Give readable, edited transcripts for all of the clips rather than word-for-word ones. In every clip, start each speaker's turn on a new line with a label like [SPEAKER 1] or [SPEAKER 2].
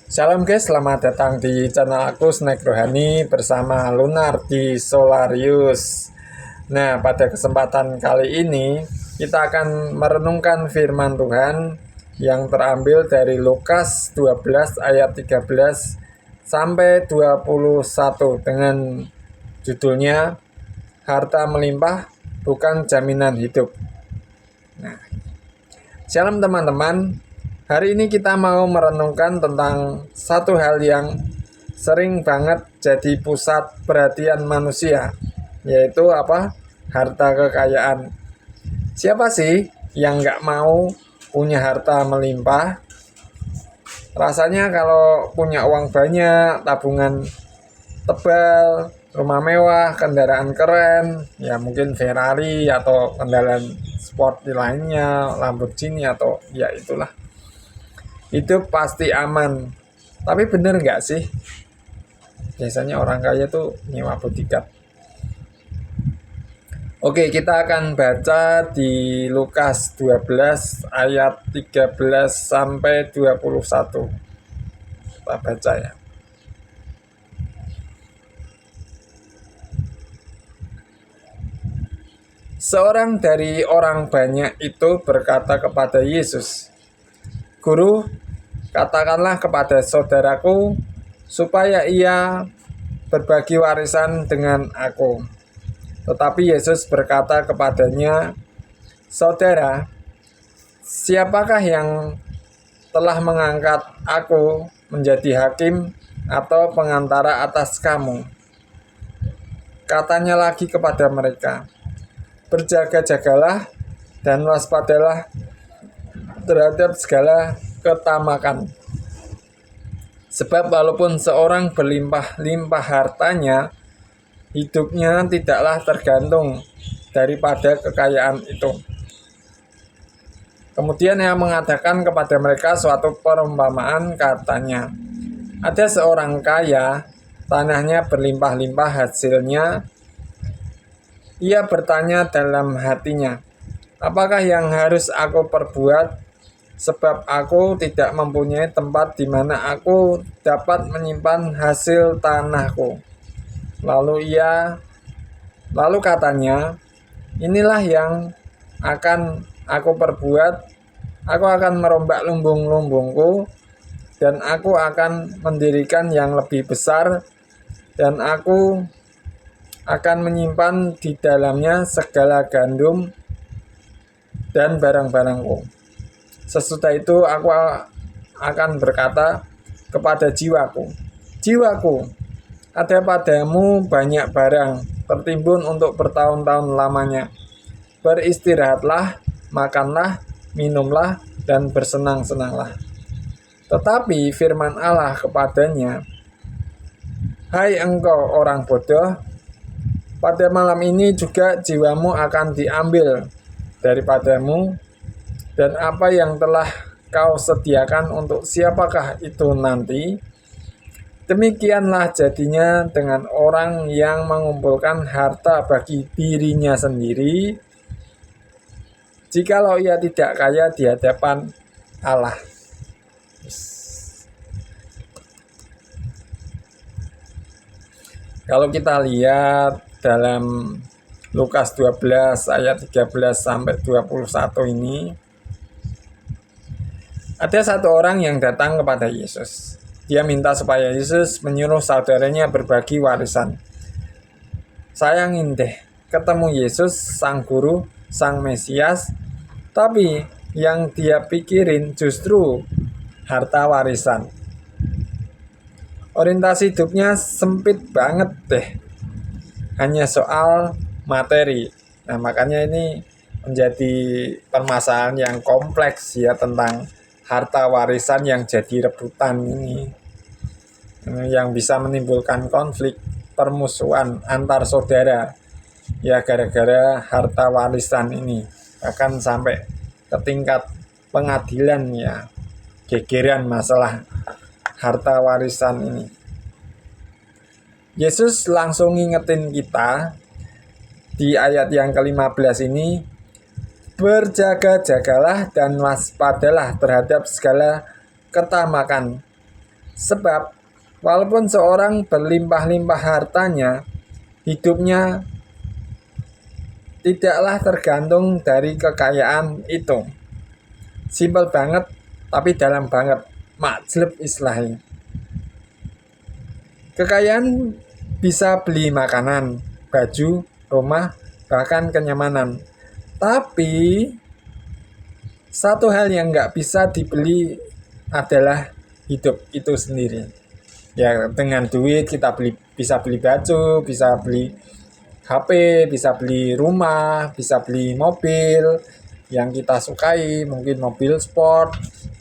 [SPEAKER 1] Shalom guys, selamat datang di channel aku Snack Rohani bersama Lunar di Solarius. Nah, pada kesempatan kali ini kita akan merenungkan firman Tuhan yang terambil dari Lukas 12 ayat 13 sampai 21 dengan judulnya Harta Melimpah Bukan Jaminan Hidup. Nah, shalom teman-teman. Hari ini kita mau merenungkan tentang satu hal yang sering banget jadi pusat perhatian manusia, yaitu apa? Harta kekayaan. Siapa sih yang nggak mau punya harta melimpah? Rasanya kalau punya uang banyak, tabungan tebal, rumah mewah, kendaraan keren, ya mungkin Ferrari atau kendaraan sport lainnya, Lamborghini atau ya itulah. Itu pasti aman. Tapi bener nggak sih? Biasanya orang kaya tuh nyewa bodyguard. Oke, kita akan baca di Lukas 12 ayat 13 sampai 21. Kita baca ya. Seorang dari orang banyak itu berkata kepada Yesus, "Guru, katakanlah kepada saudaraku supaya ia berbagi warisan dengan aku." Tetapi Yesus berkata kepadanya, "Saudara, siapakah yang telah mengangkat aku menjadi hakim atau pengantara atas kamu?" Katanya lagi kepada mereka, "Berjaga-jagalah dan waspadalah terhadap segala ketamakan. Sebab walaupun seorang berlimpah-limpah hartanya, hidupnya tidaklah tergantung daripada kekayaan itu." Kemudian ia mengatakan kepada mereka suatu perumpamaan, katanya, "Ada seorang kaya, tanahnya berlimpah-limpah hasilnya. Ia bertanya dalam hatinya, 'Apakah yang harus aku perbuat? Sebab aku tidak mempunyai tempat di mana aku dapat menyimpan hasil tanahku.' Lalu katanya, 'Inilah yang akan aku perbuat. Aku akan merombak lumbung-lumbungku, dan aku akan mendirikan yang lebih besar, dan aku akan menyimpan di dalamnya segala gandum dan barang-barangku. Sesudah itu aku akan berkata kepada jiwaku, jiwaku, ada padamu banyak barang tertimbun untuk bertahun-tahun lamanya. Beristirahatlah, makanlah, minumlah, dan bersenang-senanglah." Tetapi firman Allah kepadanya, "Hai engkau orang bodoh, pada malam ini juga jiwamu akan diambil daripadamu, dan apa yang telah kau sediakan untuk siapakah itu nanti? Demikianlah jadinya dengan orang yang mengumpulkan harta bagi dirinya sendiri, jikalau ia tidak kaya di hadapan Allah." Kalau kita lihat dalam Lukas 12 ayat 13 sampai 21 ini, ada satu orang yang datang kepada Yesus. Dia minta supaya Yesus menyuruh saudaranya berbagi warisan. Sayangin deh, ketemu Yesus, sang guru, sang Mesias, tapi yang dia pikirin justru harta warisan. Orientasi hidupnya sempit banget deh, hanya soal materi. Nah, makanya ini menjadi permasalahan yang kompleks ya, tentang harta warisan yang jadi rebutan ini, yang bisa menimbulkan konflik, permusuhan antar saudara ya, gara-gara harta warisan ini, bahkan sampai ke tingkat pengadilan ya, gegeran masalah harta warisan ini. Yesus langsung ngingetin kita di ayat yang ke-15 ini, "Berjaga-jagalah dan waspadalah terhadap segala ketamakan. Sebab walaupun seorang berlimpah-limpah hartanya, hidupnya tidaklah tergantung dari kekayaan itu. Simpel banget, tapi dalam banget. Majleb istilahnya. Kekayaan bisa beli makanan, baju, rumah, bahkan kenyamanan. Tapi satu hal yang nggak bisa dibeli adalah hidup itu sendiri. Ya, dengan duit kita bisa beli baju, bisa beli HP, bisa beli rumah, bisa beli mobil yang kita sukai, mungkin mobil sport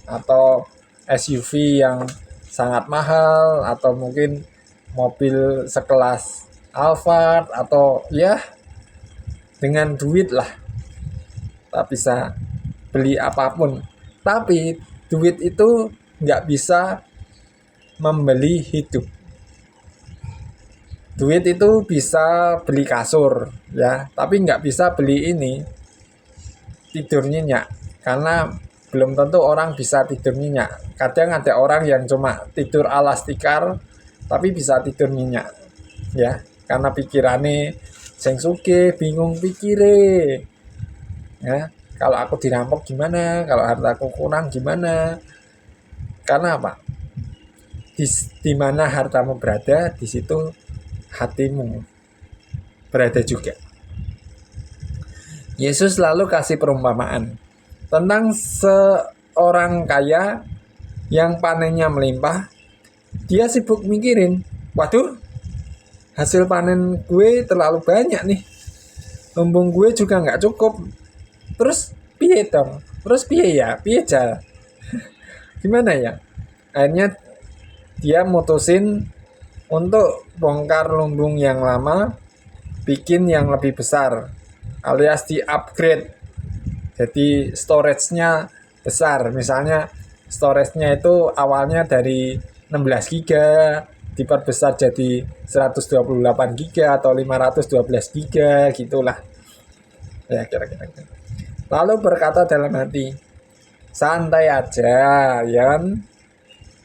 [SPEAKER 1] atau SUV yang sangat mahal, atau mungkin mobil sekelas Alphard, atau ya dengan duit lah kita bisa beli apapun. Tapi duit itu nggak bisa membeli hidup. Duit itu bisa beli kasur ya, tapi nggak bisa beli ini tidur nyenyak, karena belum tentu orang bisa tidur nyenyak. Kadang ada orang yang cuma tidur alas tikar tapi bisa tidur nyenyak ya, karena pikirannya sing sugih bingung pikire ya, kalau aku dirampok gimana, kalau hartaku kurang gimana. Karena apa? Di mana hartamu berada, di situ hatimu berada juga. Yesus lalu kasih perumpamaan tentang seorang kaya yang panennya melimpah. Dia sibuk mikirin, waduh, hasil panen gue terlalu banyak nih, lumbung gue juga nggak cukup. Terus piye dong? Terus piye ya? Piye jal? Gimana ya? Akhirnya dia mutusin untuk bongkar lumbung yang lama, bikin yang lebih besar, alias di upgrade. Jadi storage-nya besar. Misalnya storage-nya itu awalnya dari 16 giga, diperbesar jadi 128 giga atau 512 giga gitulah. Ya kira-kira. Lalu berkata dalam hati, santai aja ya kan,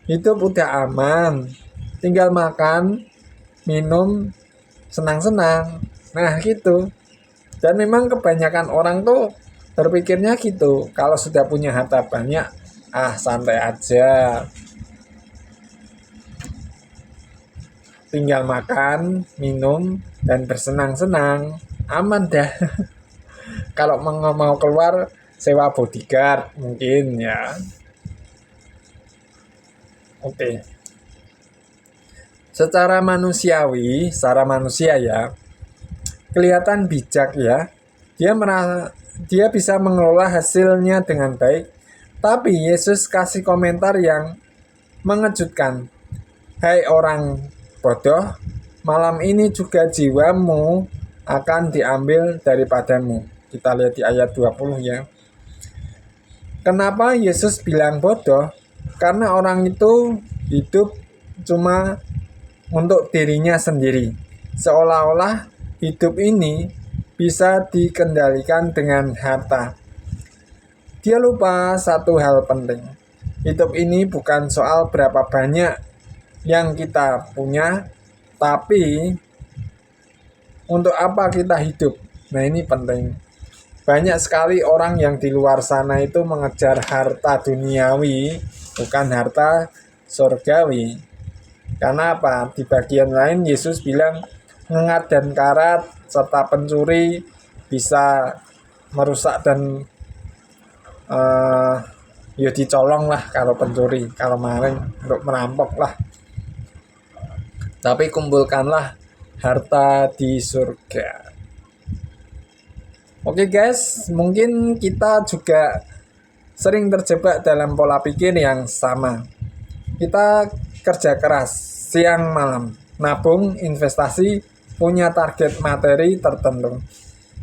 [SPEAKER 1] hidup udah aman, tinggal makan, minum, senang-senang. Nah gitu. Dan memang kebanyakan orang tuh berpikirnya gitu. Kalau sudah punya harta banyak, santai aja, tinggal makan, minum, dan bersenang-senang, aman dah. Kalau mau keluar, sewa bodyguard mungkin ya. Oke. Secara manusia ya, kelihatan bijak ya. Dia bisa mengelola hasilnya dengan baik. Tapi Yesus kasih komentar yang mengejutkan. Hai orang bodoh, malam ini juga jiwamu akan diambil daripadamu. Kita lihat di ayat 20 ya. Kenapa Yesus bilang bodoh? Karena orang itu hidup cuma untuk dirinya sendiri. Seolah-olah hidup ini bisa dikendalikan dengan harta. Dia lupa satu hal penting. Hidup ini bukan soal berapa banyak yang kita punya, tapi untuk apa kita hidup. Nah ini penting. Banyak sekali orang yang di luar sana itu mengejar harta duniawi, bukan harta surgawi. Karena apa? Di bagian lain Yesus bilang ngengat dan karat serta pencuri bisa merusak dan ya dicolong lah kalau pencuri, kalau maling untuk merampok lah. Tapi kumpulkanlah harta di surga. Oke guys, mungkin kita juga sering terjebak dalam pola pikir yang sama. Kita kerja keras siang malam, nabung, investasi, punya target materi tertentu.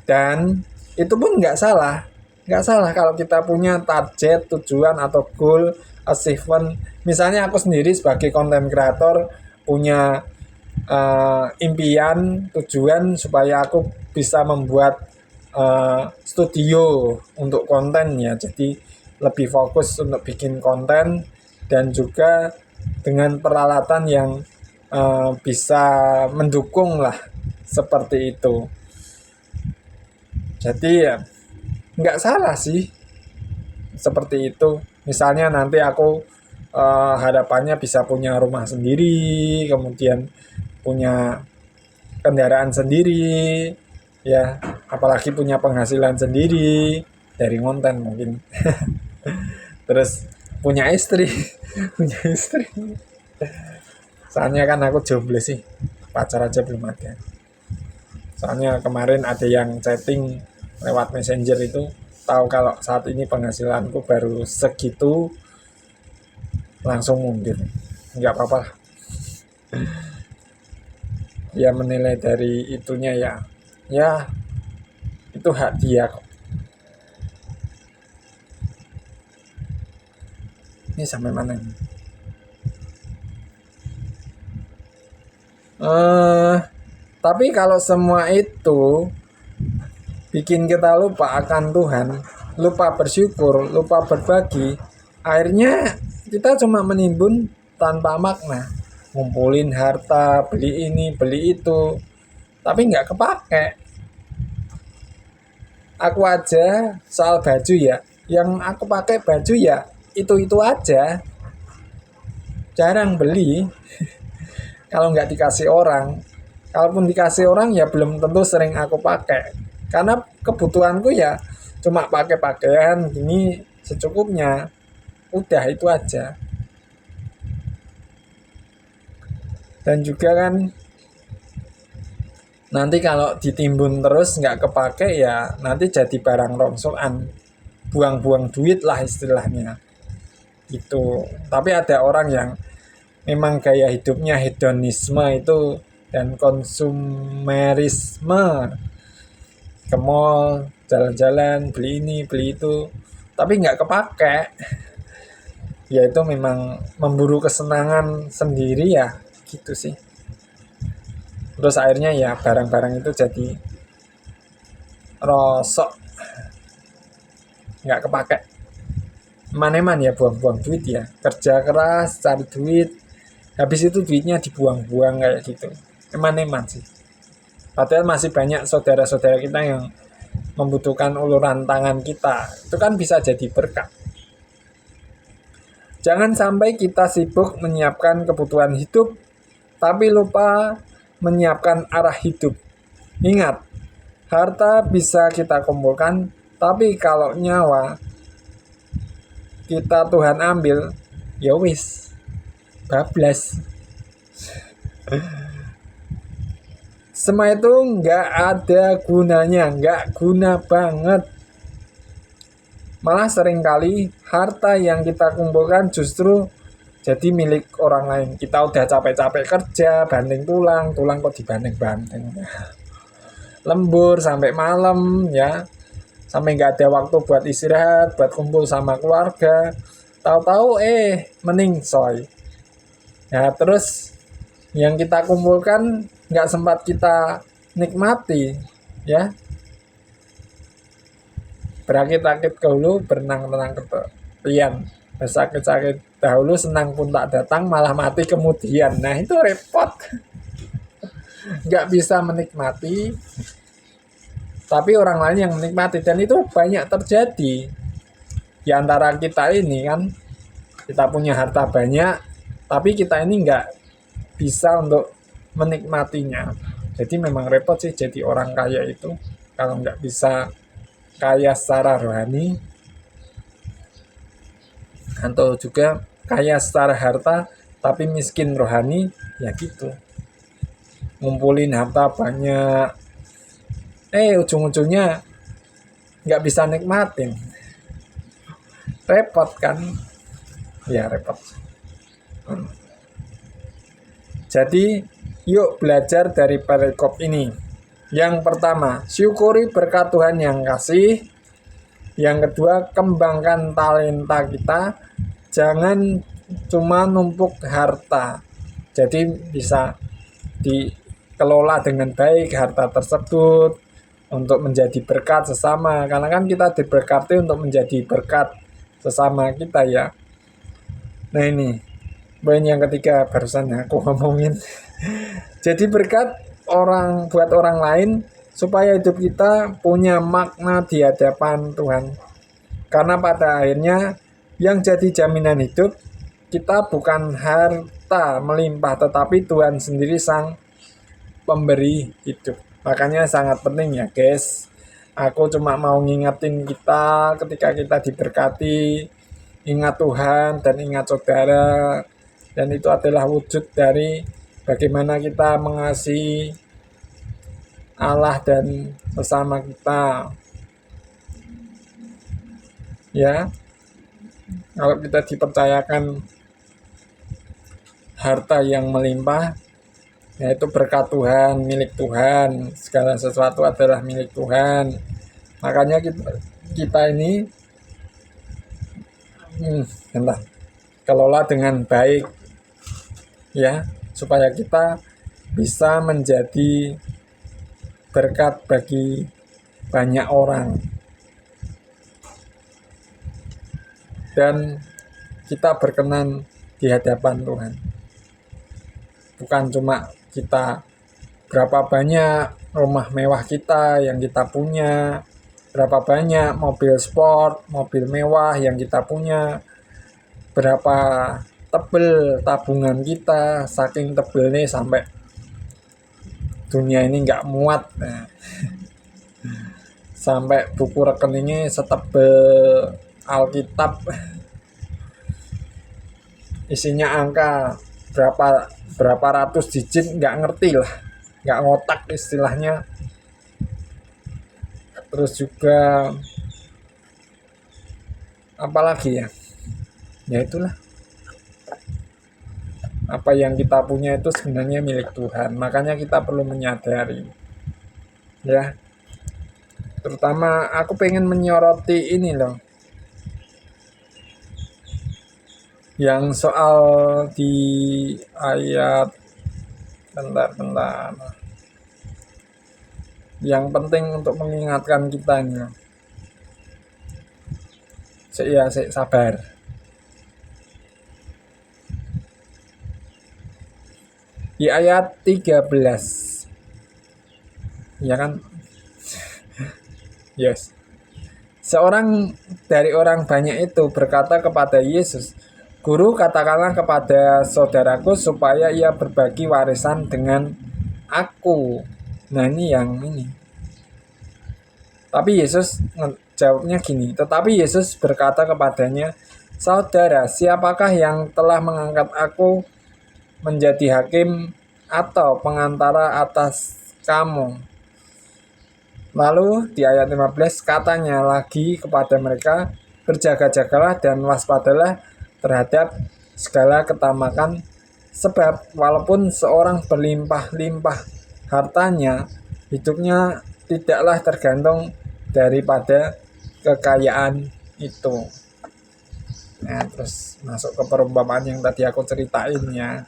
[SPEAKER 1] Dan itu pun nggak salah. Nggak salah kalau kita punya target, tujuan atau goal, achievement. Misalnya aku sendiri sebagai content creator punya impian, tujuan supaya aku bisa membuat studio untuk konten ya. Jadi lebih fokus untuk bikin konten dan juga dengan peralatan yang bisa mendukung lah, seperti itu. Jadi ya nggak salah sih seperti itu. Misalnya nanti aku harapannya bisa punya rumah sendiri, kemudian punya kendaraan sendiri, ya, apalagi punya penghasilan sendiri dari konten mungkin. Terus punya istri, punya istri. Soalnya kan aku jomblo sih, pacar aja belum ada. Soalnya kemarin ada yang chatting lewat messenger itu, tahu kalau saat ini penghasilanku baru segitu, langsung mundur. Nggak apa-apa lah. Ya menilai dari itunya ya itu hak dia kok. Ini sampai mana ini? Tapi kalau semua itu bikin kita lupa akan Tuhan, lupa bersyukur, lupa berbagi, akhirnya kita cuma menimbun tanpa makna. Ngumpulin harta, beli ini, beli itu, tapi nggak kepake. Aku aja soal baju ya, yang aku pakai baju ya itu aja, jarang beli. Kalau nggak dikasih orang, kalaupun dikasih orang ya belum tentu sering aku pakai, karena kebutuhanku ya cuma pakai pakaian gini secukupnya, udah itu aja. Dan juga kan nanti kalau ditimbun terus nggak kepake ya nanti jadi barang rongsokan, buang-buang duit lah istilahnya gitu. Tapi ada orang yang memang gaya hidupnya hedonisme itu dan konsumerisme, ke mall, jalan-jalan, beli ini, beli itu, tapi nggak kepake. Ya itu memang memburu kesenangan sendiri ya, gitu sih. Terus akhirnya ya barang-barang itu jadi rosok, nggak kepake. Eman-eman ya buang-buang duit ya, kerja keras cari duit, habis itu duitnya dibuang-buang kayak gitu. Eman-eman sih. Padahal masih banyak saudara-saudara kita yang membutuhkan uluran tangan kita, itu kan bisa jadi berkat. Jangan sampai kita sibuk menyiapkan kebutuhan hidup tapi lupa menyiapkan arah hidup. Ingat, harta bisa kita kumpulkan, tapi kalau nyawa kita Tuhan ambil, ya wis, bablas. Semua itu nggak ada gunanya, nggak guna banget. Malah seringkali harta yang kita kumpulkan justru jadi milik orang lain. Kita udah capek-capek kerja, banting tulang kok dibanting-banting. Lembur sampai malam ya, sampai nggak ada waktu buat istirahat, buat kumpul sama keluarga. Tahu-tahu meningsoy. Ya terus yang kita kumpulkan nggak sempat kita nikmati ya. Berakit-akit ke hulu, berenang-renang ke tepian. Bersakit-sakit dahulu, senang pun tak datang, malah mati kemudian. Nah itu repot. Nggak bisa menikmati, tapi orang lain yang menikmati. Dan itu banyak terjadi di antara kita ini kan. Kita punya harta banyak, tapi kita ini nggak bisa untuk menikmatinya. Jadi memang repot sih jadi orang kaya itu, kalau nggak bisa kaya secara rohani, atau juga kaya secara harta tapi miskin rohani, ya gitu. Ngumpulin harta banyak, ujung-ujungnya nggak bisa nikmatin. Repot kan? Ya repot. Jadi yuk belajar dari perikop ini. Yang pertama, syukuri berkat Tuhan yang kasih. Yang kedua, kembangkan talenta kita. Jangan cuma numpuk harta. Jadi bisa dikelola dengan baik harta tersebut untuk menjadi berkat sesama. Karena kan kita diberkati untuk menjadi berkat sesama kita ya. Nah ini, Poin yang ketiga barusan aku ngomongin. Jadi berkat buat orang lain supaya hidup kita punya makna di hadapan Tuhan. Karena pada akhirnya yang jadi jaminan hidup kita bukan harta melimpah, tetapi Tuhan sendiri sang pemberi hidup. Makanya sangat penting ya guys. Aku cuma mau ngingetin kita ketika kita diberkati, ingat Tuhan dan ingat saudara. Dan itu adalah wujud dari bagaimana kita mengasihi Allah dan sesama kita. Ya, kalau kita dipercayakan harta yang melimpah, yaitu berkat Tuhan, milik Tuhan, segala sesuatu adalah milik Tuhan. Makanya kita ini kelola dengan baik, ya, supaya kita bisa menjadi berkat bagi banyak orang. Dan kita berkenan di hadapan Tuhan. Bukan cuma kita berapa banyak rumah mewah kita yang kita punya, berapa banyak mobil sport, mobil mewah yang kita punya, berapa tebel tabungan kita, saking tebelnya sampai dunia ini nggak muat. Nah, sampai buku rekeningnya setebel Alkitab, isinya angka berapa ratus digit, nggak ngerti lah, nggak ngotak istilahnya. Terus juga apalagi ya itulah, apa yang kita punya itu sebenarnya milik Tuhan. Makanya kita perlu menyadari, ya, terutama aku pengen menyoroti ini loh, yang soal di ayat bentar. Yang penting untuk mengingatkan kita ini. Sabar. Di ayat 13. Ya kan? Yes. Seorang dari orang banyak itu berkata kepada Yesus, "Guru, katakanlah kepada saudaraku supaya ia berbagi warisan dengan aku." Nah ini. Tapi Yesus jawabnya gini. Tetapi Yesus berkata kepadanya, "Saudara, siapakah yang telah mengangkat aku menjadi hakim atau pengantara atas kamu?" Lalu di ayat 15 katanya lagi kepada mereka, "Berjaga-jagalah dan waspadalah terhadap segala ketamakan, sebab walaupun seorang berlimpah-limpah hartanya, hidupnya tidaklah tergantung daripada kekayaan itu." Nah, terus masuk ke perumpamaan yang tadi aku ceritain ya.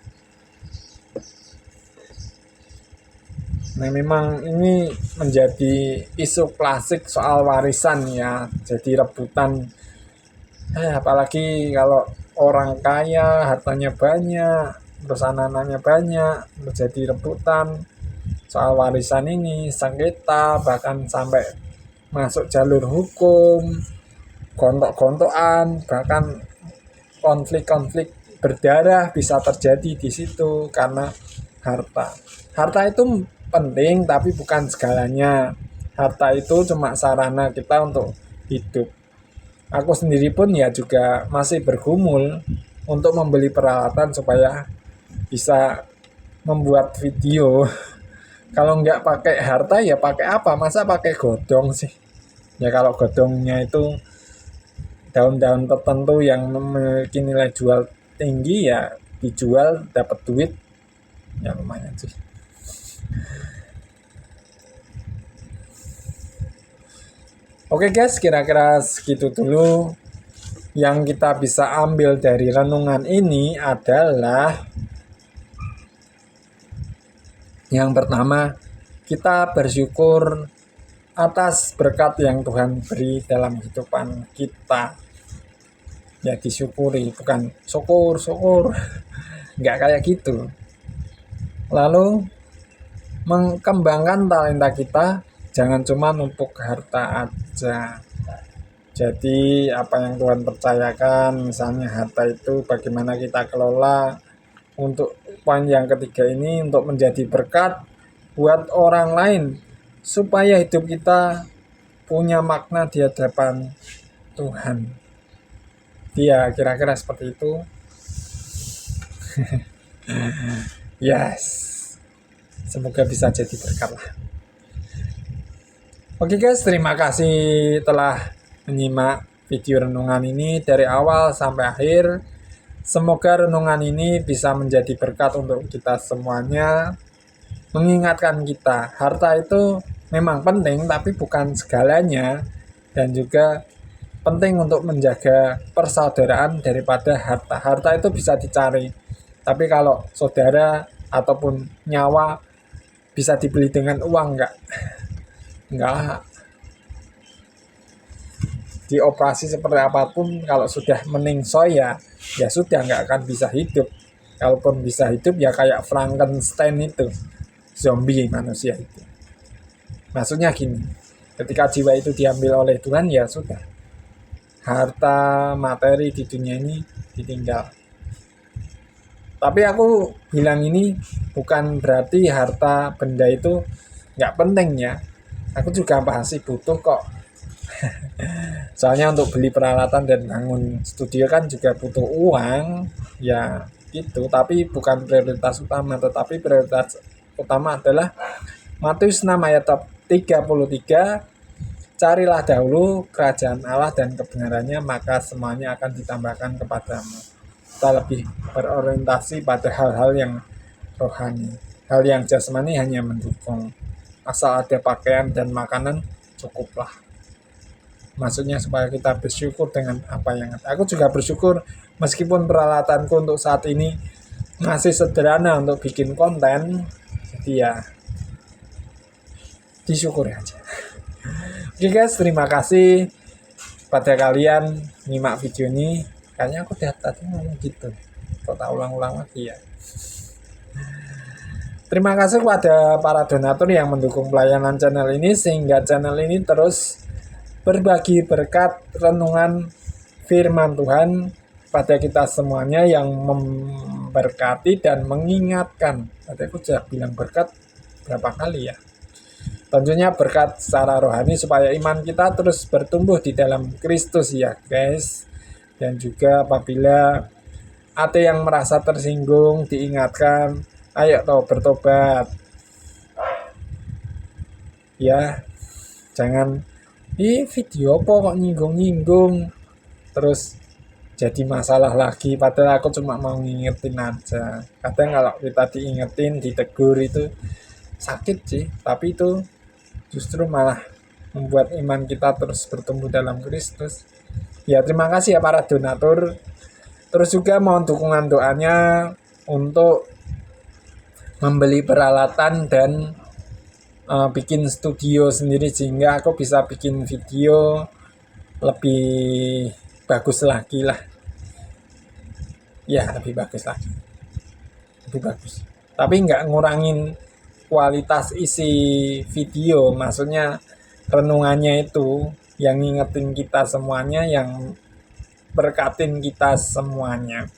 [SPEAKER 1] Nah, memang ini menjadi isu klasik soal warisan ya. Jadi rebutan. Apalagi kalau orang kaya, hartanya banyak, terus anak-anaknya banyak, menjadi rebutan soal warisan ini, sengketa, bahkan sampai masuk jalur hukum, gontok-gontokan, bahkan konflik-konflik berdarah bisa terjadi di situ karena harta. Harta itu penting tapi bukan segalanya. Harta itu cuma sarana kita untuk hidup. Aku sendiri pun ya juga masih bergumul untuk membeli peralatan supaya bisa membuat video. Kalau nggak pakai harta ya pakai apa? Masa pakai godong sih? Ya kalau godongnya itu daun-daun tertentu yang memiliki nilai jual tinggi ya dijual dapat duit ya lumayan sih. Oke guys, kira-kira segitu dulu. Yang kita bisa ambil dari renungan ini adalah yang pertama, kita bersyukur atas berkat yang Tuhan beri dalam kehidupan kita. ya disyukuri, bukan syukur nggak kayak gitu. Lalu mengembangkan talenta kita, jangan cuma numpuk harta aja. Jadi apa yang Tuhan percayakan, misalnya harta itu bagaimana kita kelola. Untuk poin yang ketiga ini, untuk menjadi berkat buat orang lain, supaya hidup kita punya makna di hadapan Tuhan. Dia kira-kira seperti itu. Yes, semoga bisa jadi berkat lah. Oke guys, terima kasih telah menyimak video renungan ini dari awal sampai akhir. Semoga renungan ini bisa menjadi berkat untuk kita semuanya, mengingatkan kita harta itu memang penting tapi bukan segalanya, dan juga penting untuk menjaga persaudaraan daripada harta. Harta itu bisa dicari, tapi kalau saudara ataupun nyawa bisa dibeli dengan uang enggak. Dioperasi seperti apapun, kalau sudah meningsoy ya sudah, nggak akan bisa hidup. Kalaupun bisa hidup ya kayak Frankenstein itu, zombie manusia itu. Maksudnya gini, ketika jiwa itu diambil oleh Tuhan ya sudah, harta materi di dunia ini ditinggal. Tapi aku bilang ini bukan berarti harta benda itu nggak penting ya. Aku juga pasti butuh kok. Soalnya untuk beli peralatan dan bangun studio kan juga butuh uang ya gitu, tapi bukan prioritas utama. Tetapi prioritas utama adalah Matius 6 ayat 33, carilah dahulu kerajaan Allah dan kebenarannya, maka semuanya akan ditambahkan kepadamu. Kita lebih berorientasi pada hal-hal yang rohani. Hal yang jasmani hanya mendukung, asal ada pakaian dan makanan cukuplah. Maksudnya supaya kita bersyukur dengan apa yang ada. Aku juga bersyukur meskipun peralatanku untuk saat ini masih sederhana untuk bikin konten, jadi ya disyukuri aja. Oke guys, terima kasih pada kalian nyimak video ini. Kayaknya aku tadi ngomong gitu, kok tak ulang-ulang lagi ya. Terima kasih kepada para donatur yang mendukung pelayanan channel ini, sehingga channel ini terus berbagi berkat renungan firman Tuhan pada kita semuanya, yang memberkati dan mengingatkan. Tadi aku sudah bilang berkat berapa kali ya. Tentunya berkat secara rohani supaya iman kita terus bertumbuh di dalam Kristus ya guys. Dan juga apabila ada yang merasa tersinggung, diingatkan, ayo toh bertobat. Ya, jangan video apa kok nyinggung-nyinggung terus jadi masalah lagi, padahal aku cuma mau ngingetin aja. Kadang kalau kita diingetin, ditegur itu sakit sih, tapi itu justru malah membuat iman kita terus bertumbuh dalam Kristus. Ya terima kasih ya para donatur. Terus juga mohon dukungan doanya untuk membeli peralatan dan bikin studio sendiri, sehingga aku bisa bikin video lebih bagus lagi lah. Ya lebih bagus lagi, lebih bagus. Tapi nggak ngurangin kualitas isi video, maksudnya renungannya itu yang ngingetin kita semuanya, yang berkatin kita semuanya.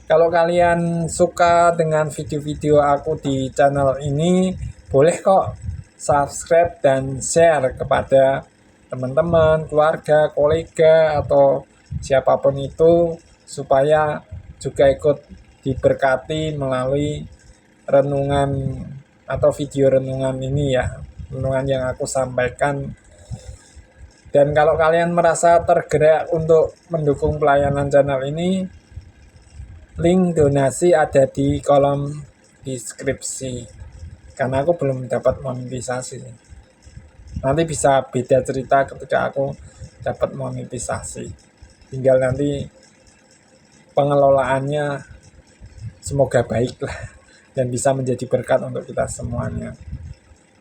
[SPEAKER 1] Kalau kalian suka dengan video-video aku di channel ini, boleh kok subscribe dan share kepada teman-teman, keluarga, kolega, atau siapapun itu, supaya juga ikut diberkati melalui renungan atau video renungan ini ya, renungan yang aku sampaikan. Dan kalau kalian merasa tergerak untuk mendukung pelayanan channel ini, link donasi ada di kolom deskripsi. Karena aku belum dapat monetisasi. Nanti bisa beda cerita ketika aku dapat monetisasi. Tinggal nanti pengelolaannya semoga baik lah, dan bisa menjadi berkat untuk kita semuanya.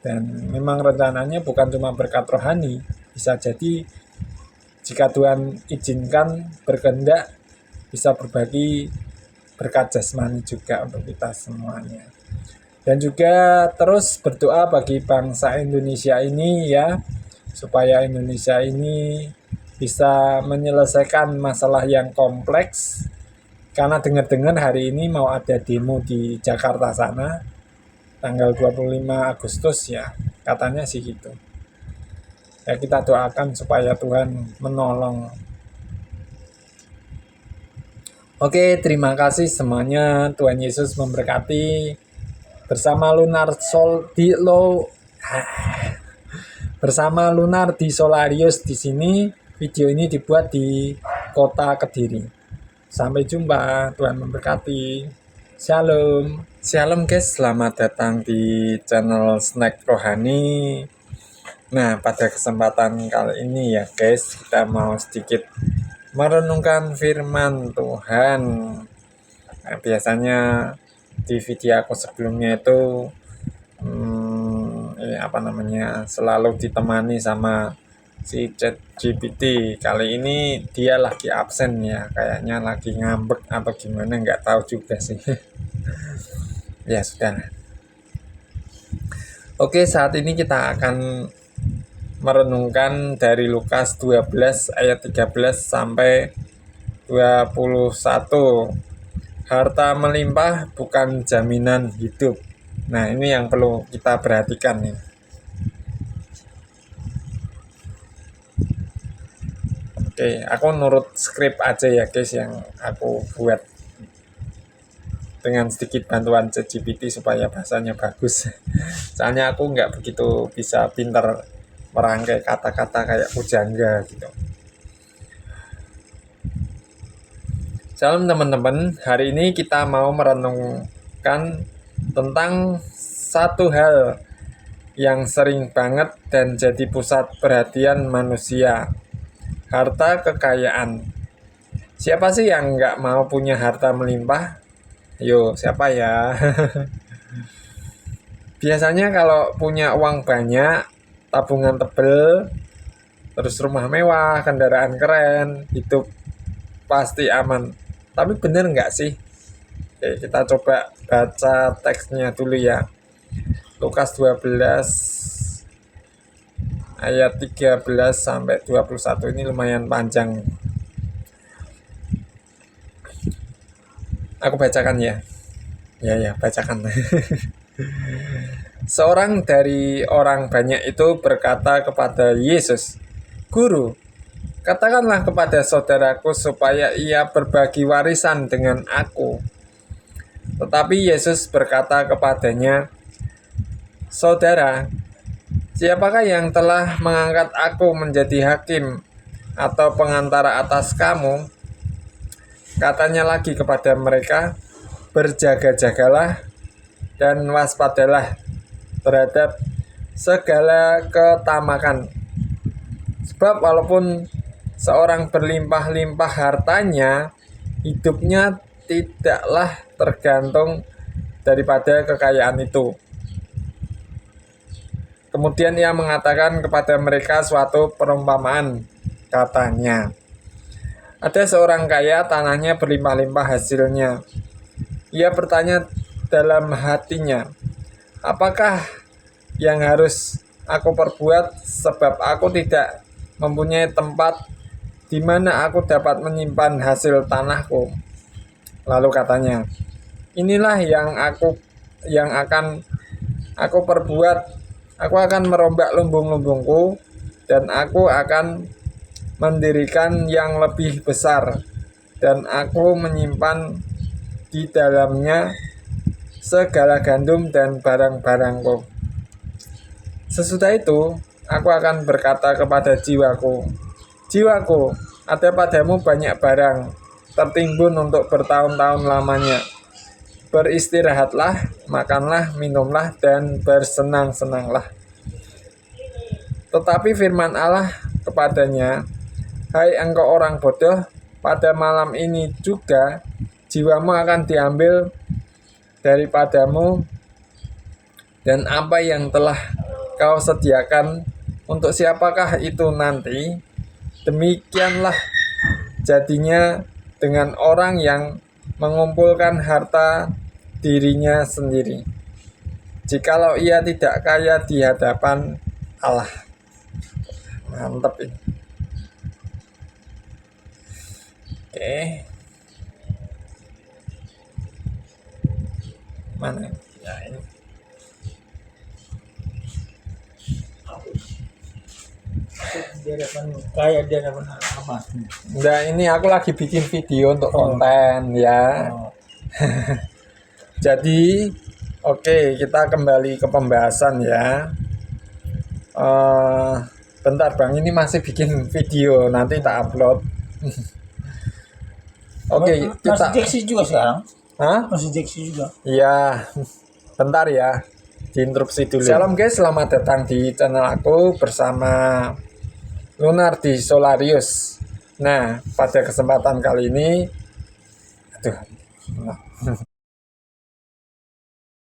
[SPEAKER 1] Dan memang rencananya bukan cuma berkat rohani, bisa jadi jika Tuhan izinkan berkehendak bisa berbagi berkat jasmani juga untuk kita semuanya. Dan juga terus berdoa bagi bangsa Indonesia ini ya, supaya Indonesia ini bisa menyelesaikan masalah yang kompleks. Karena dengar-dengar hari ini mau ada demo di Jakarta sana, tanggal 25 Agustus ya, katanya sih gitu. Ya kita doakan supaya Tuhan menolong. Oke, terima kasih semuanya. Tuhan Yesus memberkati. Bersama Lunar di Solarius di sini. Video ini dibuat di kota Kediri. Sampai jumpa, Tuhan memberkati. Shalom. Shalom guys, selamat datang di channel Snack Rohani. Nah, pada kesempatan kali ini ya guys, kita mau sedikit merenungkan firman Tuhan. Nah, biasanya di video aku sebelumnya itu selalu ditemani sama si ChatGPT. Kali ini dia lagi absen ya, kayaknya lagi ngambek atau gimana, nggak tahu juga sih. Ya sudah. Oke, saat ini kita akan merenungkan dari Lukas 12 ayat 13 sampai 21. Harta melimpah bukan jaminan hidup. Nah, ini yang perlu kita perhatikan nih. Oke, aku nurut skrip aja ya guys yang aku buat dengan sedikit bantuan ChatGPT supaya bahasanya bagus. Soalnya aku nggak begitu bisa pintar merangkai kata-kata kayak pujangga gitu. Salam teman-teman, hari ini kita mau merenungkan tentang satu hal yang sering banget dan jadi pusat perhatian manusia. Harta kekayaan. Siapa sih yang nggak mau punya harta melimpah? Yo, siapa ya? Biasanya kalau punya uang banyak, tabungan tebel, terus rumah mewah, kendaraan keren, hidup pasti aman. Tapi bener nggak sih? Oke, kita coba baca teksnya dulu ya. Lukas 12 ayat 13 sampai 21 ini lumayan panjang. Aku bacakan ya. Ya, bacakan. Seorang dari orang banyak itu berkata kepada Yesus, "Guru, katakanlah kepada saudaraku supaya ia berbagi warisan dengan aku." Tetapi Yesus berkata kepadanya, "Saudara, siapakah yang telah mengangkat aku menjadi hakim atau pengantara atas kamu?" Katanya lagi kepada mereka, "Berjaga-jagalah dan waspadalah terhadap segala ketamakan. Sebab walaupun seorang berlimpah-limpah hartanya, hidupnya tidaklah tergantung daripada kekayaan itu." Kemudian ia mengatakan kepada mereka suatu perumpamaan, katanya, "Ada seorang kaya, tanahnya berlimpah-limpah hasilnya. Ia bertanya dalam hatinya, 'Apakah yang harus aku perbuat sebab aku tidak mempunyai tempat di mana aku dapat menyimpan hasil tanahku?' Lalu katanya, 'Inilah yang akan aku perbuat. Aku akan merombak lumbung-lumbungku dan aku akan mendirikan yang lebih besar, dan aku menyimpan di dalamnya segala gandum dan barang-barangku. Sesudah itu, aku akan berkata kepada jiwaku, jiwaku, ada padamu banyak barang tertimbun untuk bertahun-tahun lamanya. Beristirahatlah, makanlah, minumlah, dan bersenang-senanglah.' Tetapi firman Allah kepadanya, 'Hai engkau orang bodoh, pada malam ini juga jiwamu akan diambil daripadamu, dan apa yang telah kau sediakan untuk siapakah itu nanti?' Demikianlah jadinya dengan orang yang mengumpulkan harta dirinya sendiri, jikalau ia tidak kaya di hadapan Allah. Mantap ini. Oke. Mana? Ya ini.
[SPEAKER 2] Kayak dia dapat apa?
[SPEAKER 1] Nah, ini aku lagi bikin video untuk konten ya. Jadi, oke, kita kembali ke pembahasan ya. Bentar Bang, ini masih bikin video, nanti tak upload. Oke, kita.
[SPEAKER 2] Masih Jeksi juga sekarang?
[SPEAKER 1] Hah?
[SPEAKER 2] Masih Jeksi juga?
[SPEAKER 1] Iya, bentar ya, diinterupsi dulu. Shalom guys, selamat datang di channel aku bersama Lunardi Solarius. Nah, pada kesempatan kali ini, aduh,